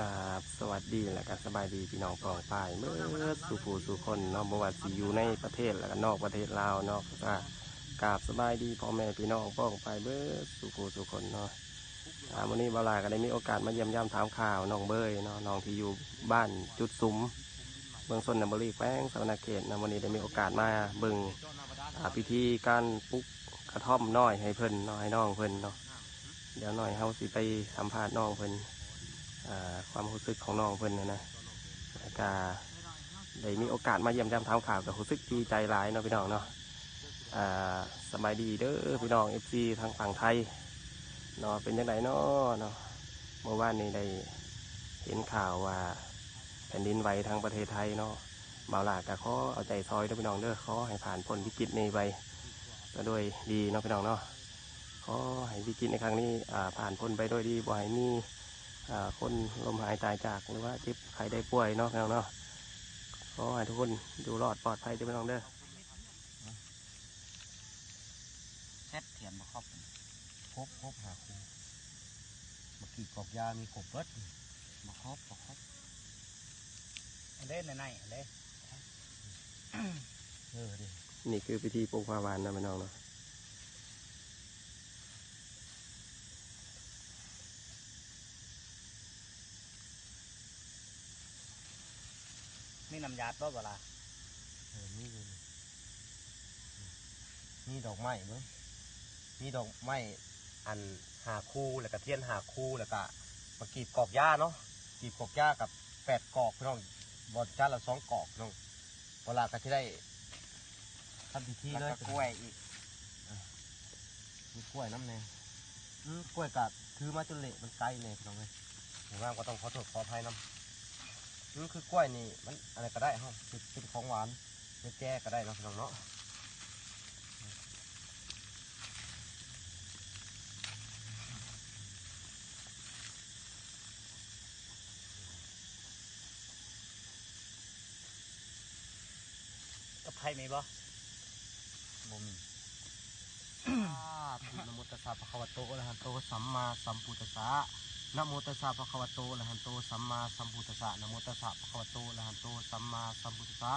กับสวัสดีและก็สบายดีพี่น้องปองป่ายเมื่อสู่ผู้สู่คนเนาะบ่ว่าสิอยู่ในประเทศและก็นอกประเทศลาวเนาะก็กราบสบายดีพ่อแม่พี่น้องปองป่ายเมื่อสู่ผู้สู่คนเนาะวันนี้บาลาก็ได้มีโอกาสมาเยี่ยมถามข่าวน้องเบยเนาะน้องที่อยู่บ้านจุดซุ้มเมืองชนบุรีแขวงสวรรณเขตนะวันนี้ได้มีโอกาสมาเบิ่งพิธีการปลุกกระท่อมน้อยให้เพิ่นเนาะให้น้องเพิ่นเนาะเดี๋ยวหน่อยเฮาสิไปสัมภาษณ์น้องเพิ่นความรู้สึกของน้องเพิ่นนะก็ได้มีโอกาสมาเยี่ยมถามข่าวกับรู้สึกดีใจหลายเนาะพี่น้องเนาะสบายดีเด้อพี่น้อง FC ทางฝั่งไทยเนาะเป็นยังไงเนาะเมื่อวานนี้ได้เห็นข่าวว่าแผ่นดินไหวทางประเทศไทยเนาะบ่าวหลากก็ขอเอาใจซอยเด้อพี่น้องเด้อขอให้ผ่านพ้นวิกฤตนี้ไปด้วยดีเนาะพี่น้องเนาะขอให้วิกฤตในครั้งนี้ผ่านพ้นไปด้วยดีบ่ให้มีคนลมหายตายจากหรือว่าเจ็บใครได้ป่วยเนาะพี่น้องเนาะขอให้ทุกคนอยู่รอดปลอดภัยด้วยพี่น้องเด้อแค่เถียนมาครบหาครูมากี่กอบยามีขบเบิดมาครบอันเล่นในอันเล่ดินี่คือพิธีปลูกฟ้าหวานนะพี่น้องเนาะมีน้ำยาต้นเวลามีดอกไม้เบ้ยมีดอกไม้อันหาคู่แล้วก็เทียนหาคู่แล้วก็มากีบกอกหญ้าเนาะกีบกอกหญ้ากับ8 กอกพี่น้องบอลจ้าละ2 กอกพี่น้องเวลาก็จะได้ทำพิธีเลยกล้วยอีกมีกล้วยน้ำแน่กล้วยกัดคือมาจนเละมันไกลเลยพี่น้องเลยผมว่าก็ต้องขอโทษขออภัยน้ำคือกล้วยนี่มันอะไรก็ได้ฮะเป็นของหวานแก้ก็ได้นะพี่น้องเนาะกับใครมีบ่มีนะโมตัสสะภะคะวะโตอะระหะโตสัมมาสัมพุทธัสสะนะโมตัสสะภะคะวะโตอะระหะโตสัมมาสัมพุทธัสสะนะโมตัสสะภะคะวะโตอะระหะโตสัมมาสัมพุทธัสสะ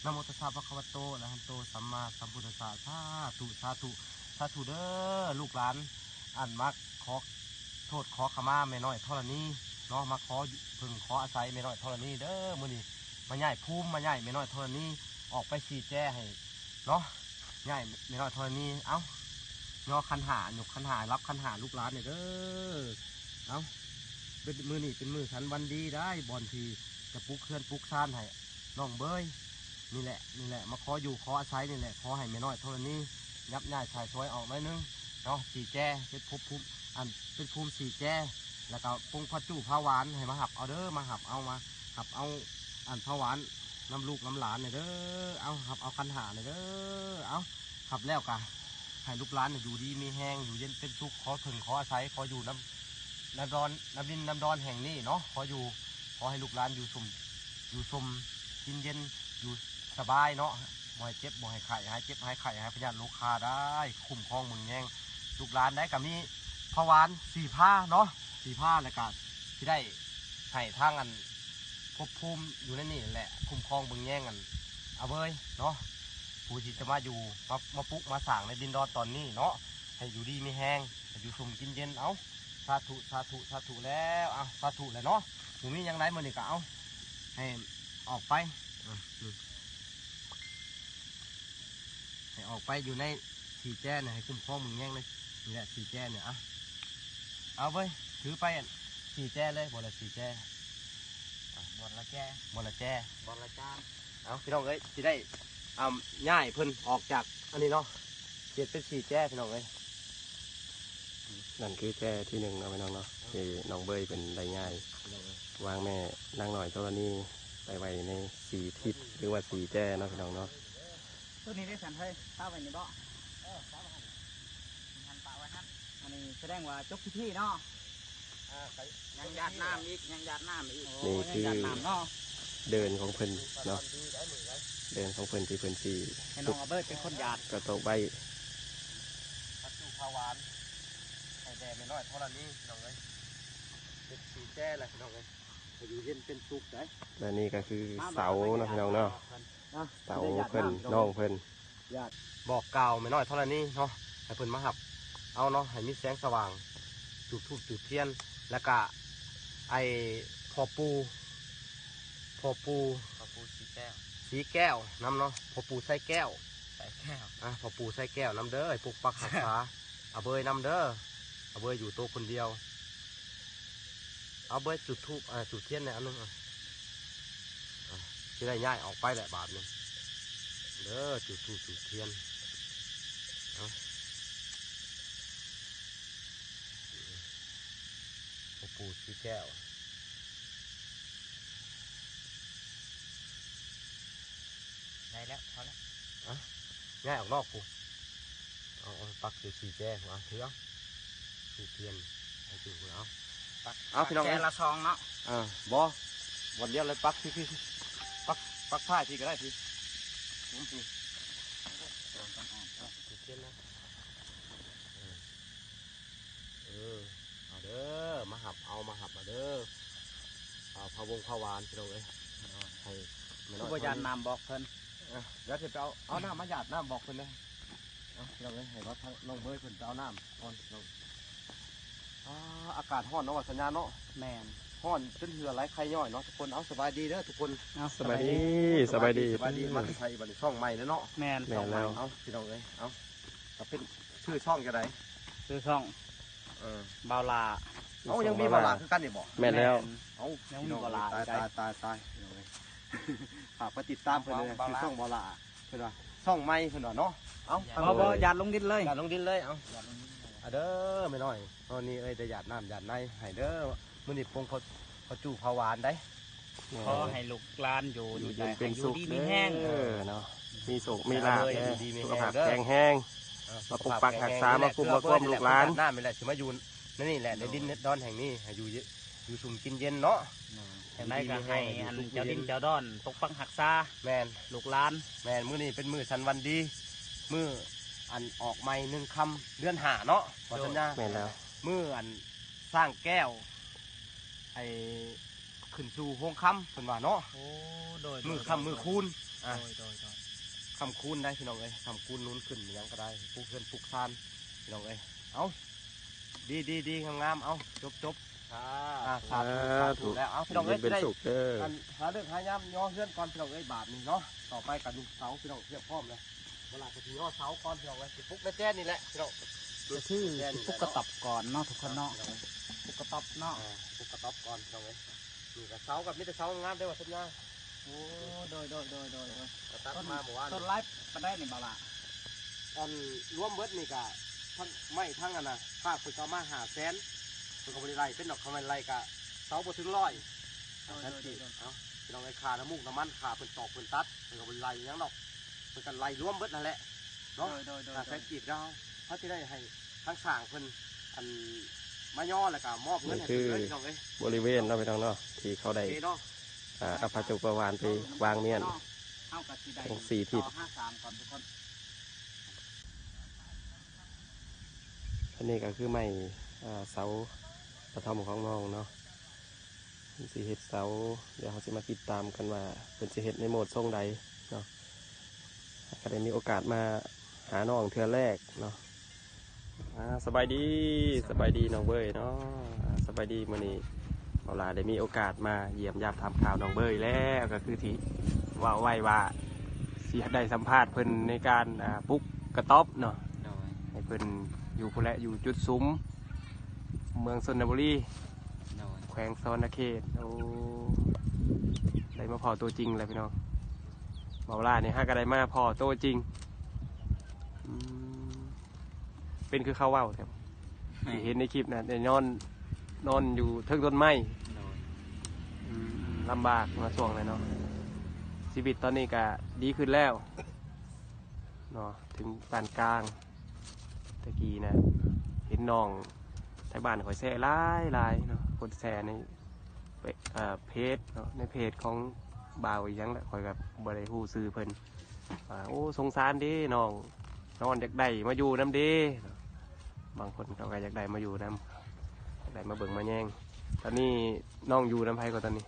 นะโมตัสสะภะคะวะโตอะระหะโตสัมมาสัมพุทธัสสะสาธุเด้อลูกหลานอ่านมักขอโทษขอขมาแม่น้อยธรณีเนาะมาขอพึ่งขออาศัยแม่น้อยธรณีเด้อมื้อนี้มาใหญ่ภูมิมาใหญ่แม่น้อยธรณีออกไปชี้แจงให้เนาะใหญ่แม่น้อยธรณีเอ้าย่อคันหาหยกคันหารับคันหาลูกหลานเนี่ยเด้อเอาเป็นมือนี่เป็นมือสันวันดีได้บอลทีจะปลุกเคลื่อนปลุกซ่านให้น้องเบยนี่แหละมาขออยู่ขออาศัยนี่แหละขอให้แม่น้อยเท่านี้ยับย่ายชายช่วยออกหน่อยนึงเนาะสีแจ้เป็นภูมิอันเป็นภูมิสีแจ้แล้วก็ปรุงพระจู่พระหวานให้มาหับเอาเด้อมาหับเอาอันพระหวานน้ำลูกน้ำหลานเนี่ยเด้อเอาหับเอาคันหาเนี่ยเด้อเอาหับแล้วกันให้ลูกหลานอยู่ดีมีแห้งอยู่เย็นเป็นสุขขอถึงขออาศัยขออยู่น้ำดินน้ำดอนแห่งนี้เนาะขอให้ลูกหลานอยู่สมกินเย็นอยู่สบายเนาะบ่ให้เจ็บบ่ให้ไข้ให้เจ็บให้ไข้ให้พยานลูกค้าได้คุ้มครองมึงแย่งลูกหลานได้กับมีพวาน4 ผ้าเนาะ4 ผ้าแล้วก็ที่ได้ให้ทางอันภพภูมิอยู่ในนี่แหละคุ้มครองมึงแย่งกันเอาเว้ยเนาะผู้ที่จะมาอยู่มาปลุกมาสั่งในดินดอนตอนนี้เนาะให้อยู่ดีมีแห้งให้อยู่สมกินเย็นเอาสาธุแล้วเอาสาธุแล้วเนาะหนูมียังไงมือนี่ก็เอาให้ออกไปให้ออกไปอยู่ในสีแจ้เนี่ยให้คุ้มครองมึงแย่งเลยนี่แหละสีแจ้เนี่ยเอาไปถือไปสีแจ้เลยบอลละสีแจ้บอลละแจ้เอาพี่น้องเอ้ยสิได้ง่ายเพิ่นออกจากอันนี้เนาะเปลี่ยนเป็นสีแจ้พี่น้องเอ้ยนั่นคือแจ้ที่1นะพี่น้องเนาะที่น้องเบยเป็นได้ง่าย วางแม่นางหน่อยตัวนี้ไปไว้ใน4 ทิศหรือว่า4 แจ้เนาะพี่น้องเนาะตัวนี้ได้สันเฮ้ยข้าวไว้ในบ่อันนี้แสดงว่าจบพิธีเนาะยังหยาดน้ำอีกนี่คือเดินของเพิ่นเนาะเดินของเพิ่นที่เพิ่นสีให้น้องเบิร์ดเป็นคนหยาดกระตกใบพัดสู่ภาวานให้แดดไม่น้อยเท่านี้น้องเลยเป็นสีแจ้เลยน้องเลย อยู่เย็นเป็นสุขได้ และนี่ก็คือเสาเนาะพี่น้องเนาะเสาเพิ่นน้องเพิ่น บอกกล่าวไม่น้อยเท่านี้เนาะให้เพิ่นมาหับเอาเนาะให้มีแสงสว่างจุดธูปจุดเทียนแล้วก็ไอ้พ่อปูสีแก้วน้ำเนาะพ่อปูใส่แก้วพ่อปูใส่แก้วน้ำเด้อไอ้ปกปักหักษาเอาเบยน้ำเด้อเอาเบยอยู่ตัวคนเดียวเอาเบยจุดธูปจุดเทียนเนี่ยอันนึงที่ได้ย้ายออกไปแหละบาทนึงเด้อจุดธูปจุดเทียนพ่อปูสีแก้วได้แล้วพอแล้วง่ายออกนอกกูเอาปักสีแก้วเอาเถื่อสีเทียนให้จุดกูเอาพี่น้องแก้ละซองเนาะบอวันเดียวเลยปักพี่ปักผ้าทีก็ได้พี่สีเทียนนะเอาเด้อมาหับมาเด้อเอาพะวงพะวานพี่น้องเอ้ยให้ผู้บริการนำบอกเพิ่นเดี๋ยวจะไปเอาน้ำมาหยาดน้ำบอกเพิ่นเลยเราเลยให้ว่าน้องเบยเพิ่นจะเอาน้ำก่อนอากาศร้อนเนาะสัญญาเนาะแมนร้อนจนเหือไหลไข่ย่อยเนาะทุกคนเอาสบายดีเด้อทุกคน สบายดีมาไทยบันช่องใหม่แล้วเนาะแมนช่องใหม่เอาพี่น้องเลยเอาเป็นชื่อช่องจะไหนชื่อช่องบาลาเอายังมีบาลาคือกันนี่บอกแม่แล้วเอายังมีบาลาตายฝากไปติดตามเพื่อนเลยคือช่องบาลาเพื่อนว่าช่องใหม่เพื่อนว่าเนาะเอาหยาดลงดินเลยเอาเด้อไม่น้อยตอนนี้จะหยาดน้ำหยาดในให้เด้อมื้อนี้พงเขาจู่เขาหวานได้ขอให้ลูกหลานอยู่เย็นเป็นสุขมีแห้งเนาะมีสุขมีลาภสุขภาพแข็งแห้งมาปกปักรักษามาคุมมาควบลูกหลานน้ำไม่แหละถือมาอยู่นี่แหละในดินเน็ตดอนแห่งนี้อยู่ชุ่มกินเย็นเนาะได้ก็ให้อันเจ้าดินเจ้าดอนปกปักรักษาแมนลูกหลานแมนมื้อนี้เป็นมื้อสันวันดีมื้ออันออกใหม่1 คำเดือน5เนาะขอสัญญาแม่นแล้วมื้ออันสร้างแก้วไอ้ขึ้นสู่ห้องคำเป็นว่าเนาะมือคำมือคูณคำคูณได้พี่น้องเอ้ยคำคูณนู้นขึ้นยังก็ได้ปลูกเพื่อนปลูกทานพี่น้องเอ้ยเอาดีงามเอาจบสาธุแล้วเอาพี่น้องเอ้ยได้หาเรื่องหายำย่อเพื่อนก่อนพี่น้องเอ้ยบาทนี่เนาะต่อไปกับเสาพี่น้องเทียบพร้อมเลยเวลาจะย่อเสาก่อนพี่น้องเอ้ยปลูกได้แจ้นี่แหละพี่น้องชื่อปลูกกระตับก่อนเนาะทุกคนเนาะปลูกกระตับเนาะปลูกกระต๊อบก่อนพี่น้องเอ้ยนี่กับเสากับมิตรเสางามได้ว่าสัญญาโอ้โดยต้นมาหมู่บ้านต้นไร่มาได้ในบาละอันร่วมเบิดนี่กะทั้งไม่ทั้งอันนะภาคฝึกเอามา500,000ฝึกเอาบริไลเป็นดอกคำเป็นไรกะเสาบ่ถึง100นั่นสิเอาพี่น้องไอ้ขาน้ำมูกน้ำมันขาเป็นตอกเป็นตัดเป็นกับบริไลยังดอกเป็นกันไล่ร่วมเบิดนั่นแหละเนาะแค่กีดเราเขาจะได้ให้ทั้งสร้างเพิ่นอันมาย่อแล้วก็มอบเงินให้เพิ่นพี่น้องเอ้ยบริเวณเนาะพี่น้องเนาะที่เขาได้เอาพระจุกประวานไปวางเมียนทั้ง4 ทิศอันนี้ก็คือไม้เสาประทอมของน้องเนาะสีเห็ดเสาเดี๋ยวเขาจะมาติดตามกันว่าเป็นสีเห็ดในโหมดทรงใดเนาะก็ได้มีโอกาสมาหาน้องเทือแรกเนาะสบายดีน้องเบยเนาะสบายดีมื้อนี้เอาล่ะได้มีโอกาสมาเยี่ยมยามทำข่าวน้องเบยแล้วก็คือที่ว่าไว้ว่าสิได้สัมภาษณ์เพิ่นในการปลุกกระต๊อบเนาะให้เพิ่นอยู่พุ่นแหละอยู่จุดซุ้มเมืองชนบุรีแขวงสวรรณเขตโอ้ได้มาพอตัวจริงเลยพี่น้องเมาล่าเนี่ยฮะก็ได้มาพอตัวจริงเป็นคือข้าวว่าวครับเห็นในคลิปนะแต่นอนอยู่เทิงต้นไม้ลำบากมาช่วงเลยเนาะชีวิตตอนนี้ก็ดีขึ้นแล้วเนาะถึงปานกลางตะกี้นะเห็นน้องไทยบ้านคอยแซ่หลายเนาะคนแซ่ในเพจเนาะในเพจของบ่าวอีกยังแหละคอยกับบริฮู้ซื้อเพิ่นโอ้สงสารดิน้องนอนอยากได้มาอยู่น้ำดีบางคนเขาก็อยากได้มาอยู่น้ำอยากได้มาเบิ่งมาแย่ง ตอนนี้น้องอยู่น้ำไผ่ก็ตอนนี้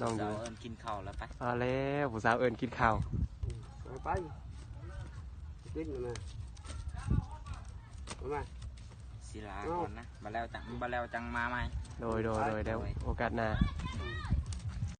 น้องอยู่ เอิญกินข้าวแล้วไป มาแล้วผู้สาวเอิญกินข้าว ไปกินมา ศิลาก่อนนะมาแล้วจังมาไหม โดยเดี๋ยวโอกาสหน้า